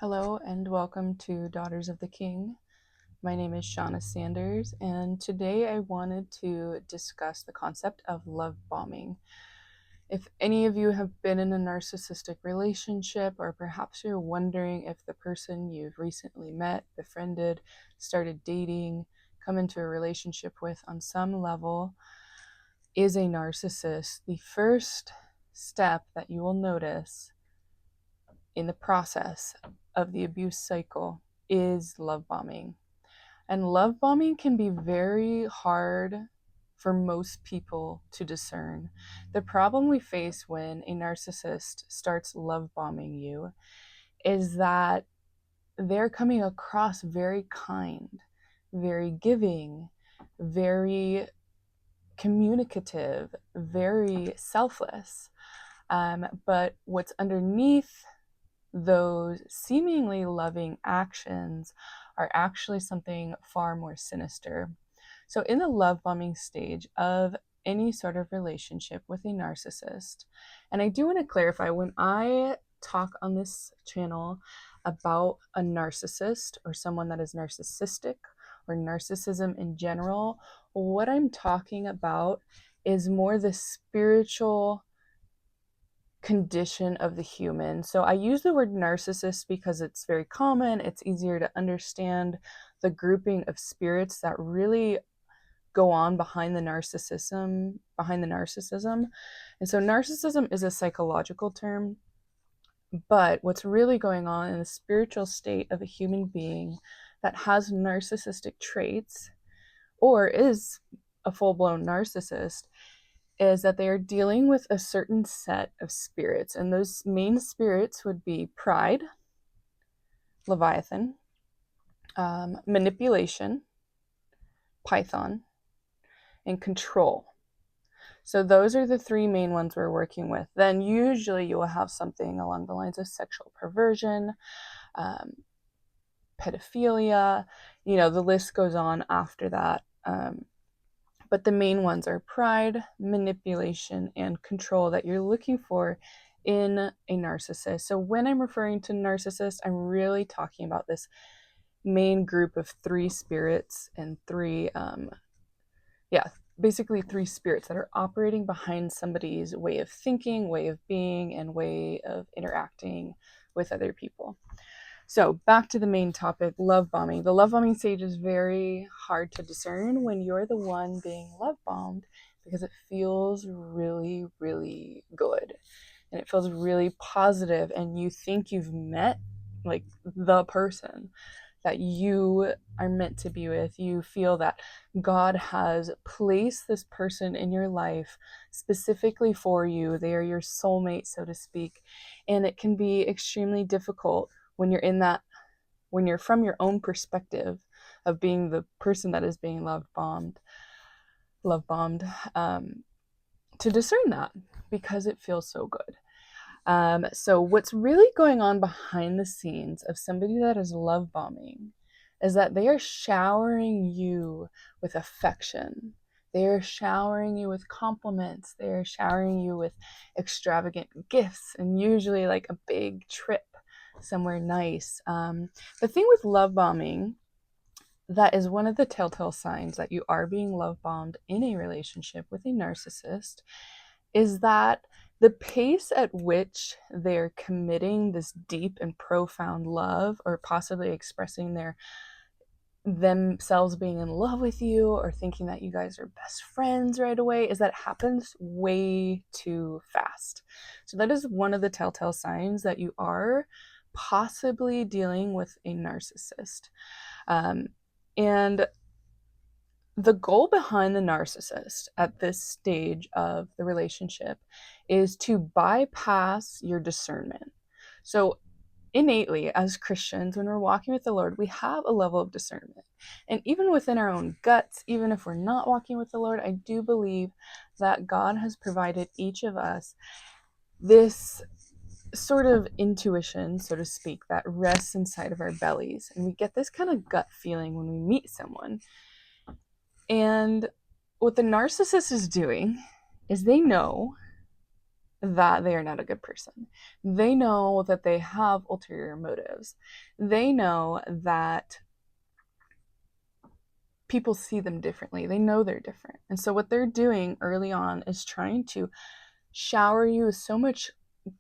Hello and welcome to Daughters of the King. My name is Shauna Sanders, and today I wanted to discuss the concept of love bombing. If any of you have been in a narcissistic relationship, or perhaps you're wondering if the person you've recently met, befriended, started dating, come into a relationship with on some level is a narcissist, the first step that you will notice in the process of the abuse cycle is love bombing. And love bombing can be very hard for most people to discern. The problem we face when a narcissist starts love bombing you is that they're coming across very kind, very giving, very communicative, very selfless. But what's underneath those seemingly loving actions are actually something far more sinister. So, in the love bombing stage of any sort of relationship with a narcissist, and I do want to clarify when I talk on this channel about a narcissist or someone that is narcissistic or narcissism in general, what I'm talking about is more the spiritual condition of the human. So I use the word narcissist because it's very common, it's easier to understand the grouping of spirits that really go on behind the narcissism. And so narcissism is a psychological term, but what's really going on in the spiritual state of a human being that has narcissistic traits or is a full-blown narcissist is that they are dealing with a certain set of spirits. And those main spirits would be pride, Leviathan, manipulation, Python, and control. So those are the three main ones we're working with. Then usually you will have something along the lines of sexual perversion, pedophilia, the list goes on after that. But the main ones are pride, manipulation, and control that you're looking for in a narcissist. So when I'm referring to narcissist, I'm really talking about this main group of three spirits and basically three spirits that are operating behind somebody's way of thinking, way of being, and way of interacting with other people. So back to the main topic, love bombing. The love bombing stage is very hard to discern when you're the one being love bombed because it feels really, really good. And it feels really positive, and you think you've met like the person that you are meant to be with. You feel that God has placed this person in your life specifically for you. They are your soulmate, so to speak. And it can be extremely difficult when you're from your own perspective of being the person that is being love bombed, to discern that because it feels so good. So what's really going on behind the scenes of somebody that is love bombing is that they are showering you with affection. They are showering you with compliments. They are showering you with extravagant gifts, and usually like a big trip somewhere nice. The thing with love bombing, that is one of the telltale signs that you are being love bombed in a relationship with a narcissist, is that the pace at which they're committing this deep and profound love, or possibly expressing themselves being in love with you or thinking that you guys are best friends right away, is that it happens way too fast. So that is one of the telltale signs that you are possibly dealing with a narcissist. And the goal behind the narcissist at this stage of the relationship is to bypass your discernment. So innately, as Christians, when we're walking with the Lord, we have a level of discernment. And even within our own guts, even if we're not walking with the Lord, I do believe that God has provided each of us this sort of intuition, so to speak, that rests inside of our bellies. And we get this kind of gut feeling when we meet someone. And what the narcissist is doing is they know that they are not a good person. They know that they have ulterior motives. They know that people see them differently. They know they're different. And so what they're doing early on is trying to shower you with so much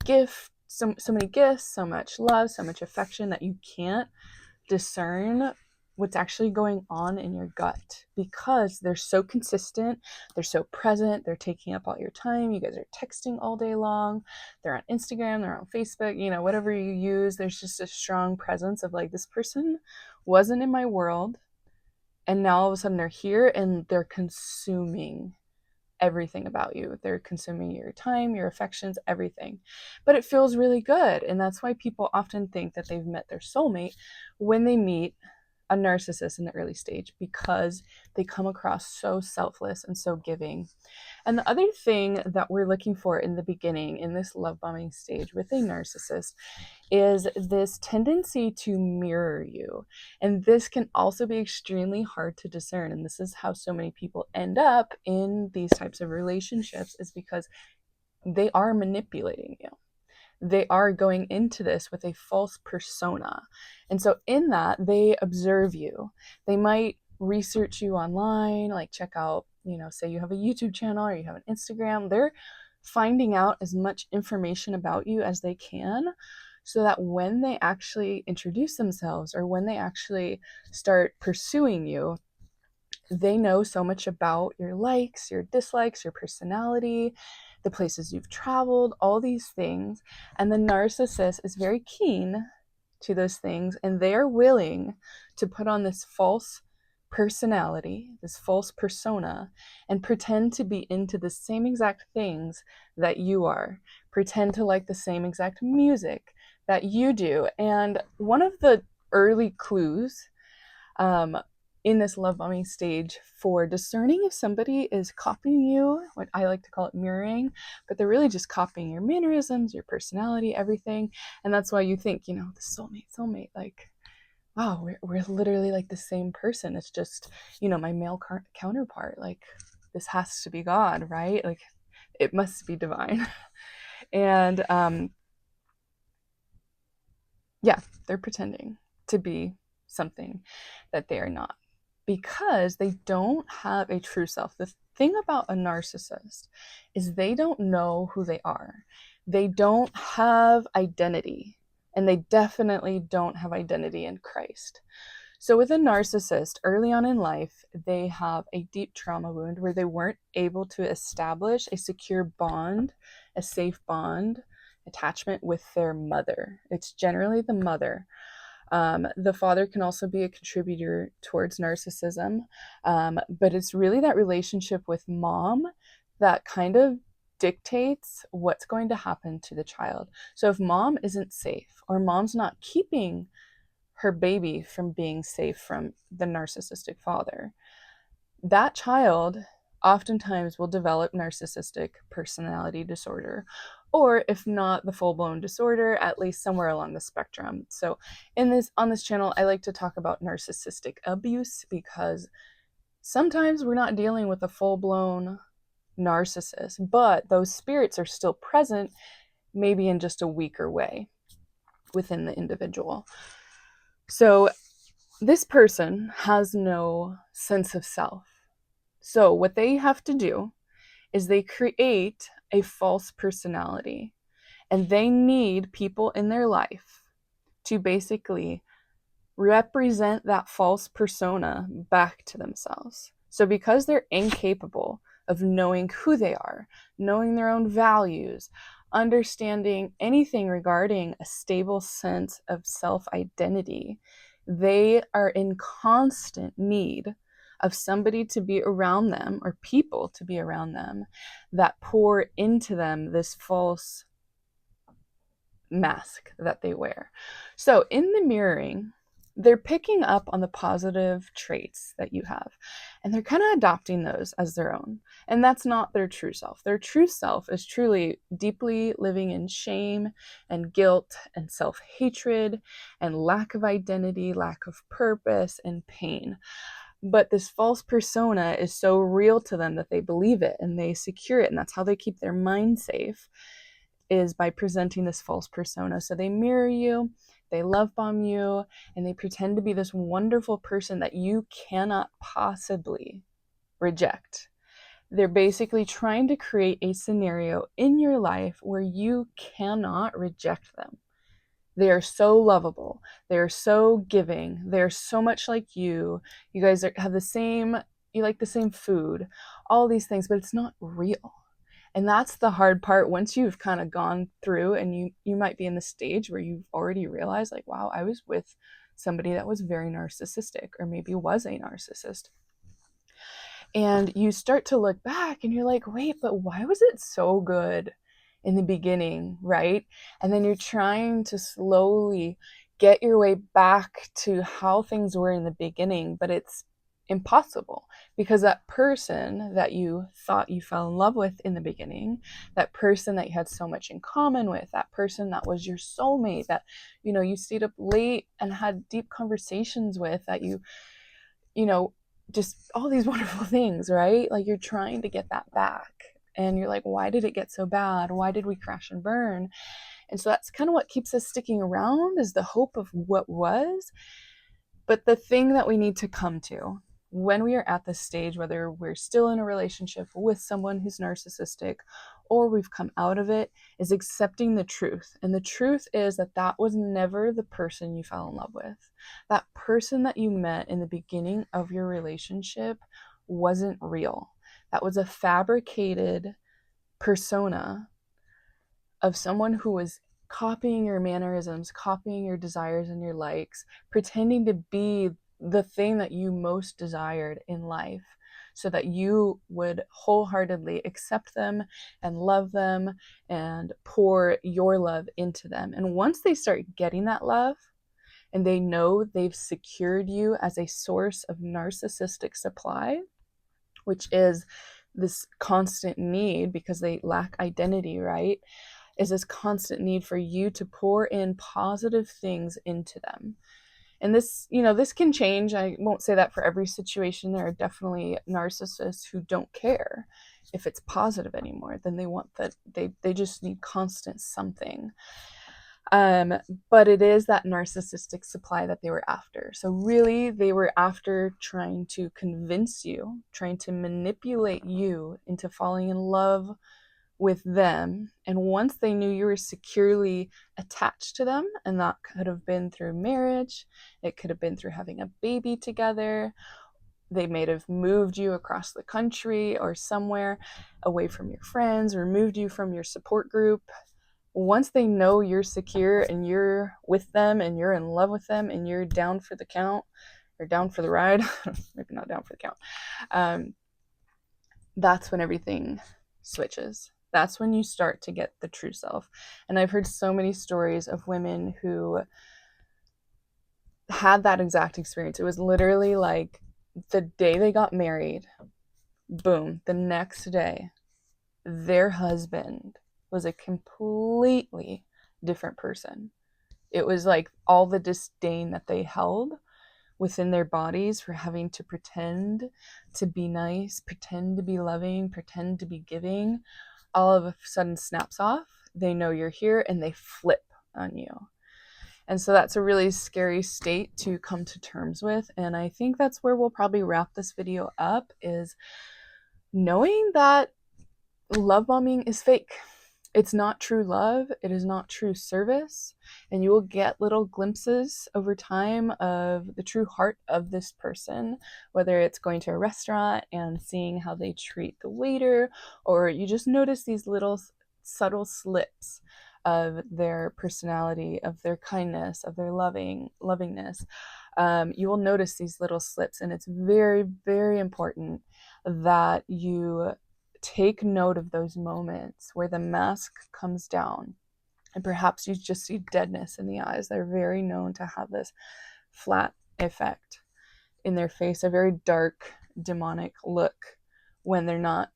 gift, so many gifts, so much love, so much affection that you can't discern what's actually going on in your gut, because they're so consistent, they're so present, they're taking up all your time. You guys are texting all day long, they're on Instagram, they're on Facebook, whatever you use. There's just a strong presence of like, this person wasn't in my world, and now all of a sudden they're here and they're consuming everything about you. They're consuming your time, your affections, everything. But it feels really good. And that's why people often think that they've met their soulmate when they meet a narcissist in the early stage, because they come across so selfless and so giving. And the other thing that we're looking for in the beginning, in this love bombing stage with a narcissist, is this tendency to mirror you. And this can also be extremely hard to discern. And this is how so many people end up in these types of relationships, is because they are manipulating you. They are going into this with a false persona. And so in that, they observe you. They might research you online, like check out, say you have a YouTube channel or you have an Instagram. They're finding out as much information about you as they can, so that when they actually introduce themselves or when they actually start pursuing you, they know so much about your likes, your dislikes, your personality, the places you've traveled, all these things. And the narcissist is very keen to those things, and they are willing to put on this false personality, this false persona, and pretend to be into the same exact things that you are, pretend to like the same exact music that you do. And one of the early clues in this love bombing stage for discerning if somebody is copying you, what I like to call it mirroring, but they're really just copying your mannerisms, your personality, everything. And that's why you think, the soulmate, like, wow, we're literally like the same person. It's just, my male counterpart. Like, this has to be God, right? Like, it must be divine. And yeah, they're pretending to be something that they are not, because they don't have a true self. The thing about a narcissist is they don't know who they are. They don't have identity, and they definitely don't have identity in Christ. So with a narcissist, early on in life, they have a deep trauma wound where they weren't able to establish a secure bond, a safe bond, attachment with their mother. It's generally the mother. The father can also be a contributor towards narcissism, but it's really that relationship with mom that kind of dictates what's going to happen to the child. So if mom isn't safe, or mom's not keeping her baby from being safe from the narcissistic father, that child oftentimes will develop narcissistic personality disorder, or if not the full-blown disorder, at least somewhere along the spectrum. So on this channel, I like to talk about narcissistic abuse, because sometimes we're not dealing with a full-blown narcissist, but those spirits are still present, maybe in just a weaker way within the individual. So this person has no sense of self. So what they have to do is they create a false personality, and they need people in their life to basically represent that false persona back to themselves. So because they're incapable of knowing who they are, knowing their own values, understanding anything regarding a stable sense of self-identity, they are in constant need of somebody to be around them, or people to be around them, that pour into them this false mask that they wear. So in the mirroring, they're picking up on the positive traits that you have, and they're kind of adopting those as their own. And that's not their true self. Their true self is truly deeply living in shame and guilt and self-hatred and lack of identity, lack of purpose, and pain. But this false persona is so real to them that they believe it and they secure it, and that's how they keep their mind safe. is by presenting this false persona. So they mirror you, they love bomb you, and they pretend to be this wonderful person that you cannot possibly reject. They're basically trying to create a scenario in your life where you cannot reject them. They are so lovable. They are so giving. They're so much like you. You guys have the same, you like the same food, all these things, but it's not real. And that's the hard part. Once you've kind of gone through, and you might be in the stage where you've already realized, like, wow, I was with somebody that was very narcissistic, or maybe was a narcissist. And you start to look back and you're like, wait, but why was it so good in the beginning, right? And then you're trying to slowly get your way back to how things were in the beginning, but it's impossible, because that person that you thought you fell in love with in the beginning, that person that you had so much in common with, that person that was your soulmate, that, you know, you stayed up late and had deep conversations with, that you know, just all these wonderful things, right? Like, you're trying to get that back. And you're like, why did it get so bad? Why did we crash and burn? And so that's kind of what keeps us sticking around, is the hope of what was. But the thing that we need to come to when we are at this stage, whether we're still in a relationship with someone who's narcissistic or we've come out of it, is accepting the truth. And the truth is that that was never the person you fell in love with. That person that you met in the beginning of your relationship wasn't real. That was a fabricated persona of someone who was copying your mannerisms, copying your desires and your likes, pretending to be the thing that you most desired in life, so that you would wholeheartedly accept them and love them and pour your love into them. And once they start getting that love, and they know they've secured you as a source of narcissistic supply, which is this constant need, because they lack identity, right? Is this constant need for you to pour in positive things into them. And this, you know, this can change. I won't say that for every situation. There are definitely narcissists who don't care if it's positive anymore. Then they want that, they just need constant something. But it is that narcissistic supply that they were after. So really, they were after trying to convince you, trying to manipulate you into falling in love with them. And once they knew you were securely attached to them, and that could have been through marriage, it could have been through having a baby together, they may have moved you across the country or somewhere away from your friends, or moved you from your support group. Once they know you're secure and you're with them and you're in love with them and you're down for the count, or down for the ride, maybe not down for the count, that's when everything switches. That's when you start to get the true self. And I've heard so many stories of women who had that exact experience. It was literally like the day they got married, boom, the next day, their husband was a completely different person. It was like all the disdain that they held within their bodies for having to pretend to be nice, pretend to be loving, pretend to be giving, all of a sudden snaps off. They know you're here and they flip on you. And so that's a really scary state to come to terms with. And I think that's where we'll probably wrap this video up, is knowing that love bombing is fake. It's not true love. It is not true service. And you will get little glimpses over time of the true heart of this person, whether it's going to a restaurant and seeing how they treat the waiter, or you just notice these little subtle slips of their personality, of their kindness, of their lovingness. You will notice these little slips, and it's very, very important that you take note of those moments where the mask comes down and perhaps you just see deadness in the eyes. They're very known to have this flat effect in their face, a very dark, demonic look when they're not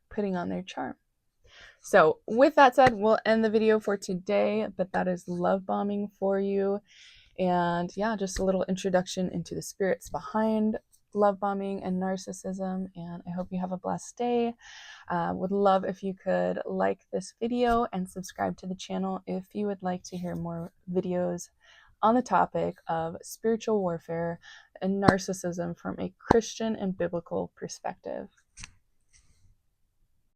putting on their charm. So with that said, we'll end the video for today, but that is love bombing for you. And yeah, just a little introduction into the spirits behind love bombing and narcissism, and I hope you have a blessed day. Would love if you could like this video and subscribe to the channel if you would like to hear more videos on the topic of spiritual warfare and narcissism from a Christian and biblical perspective.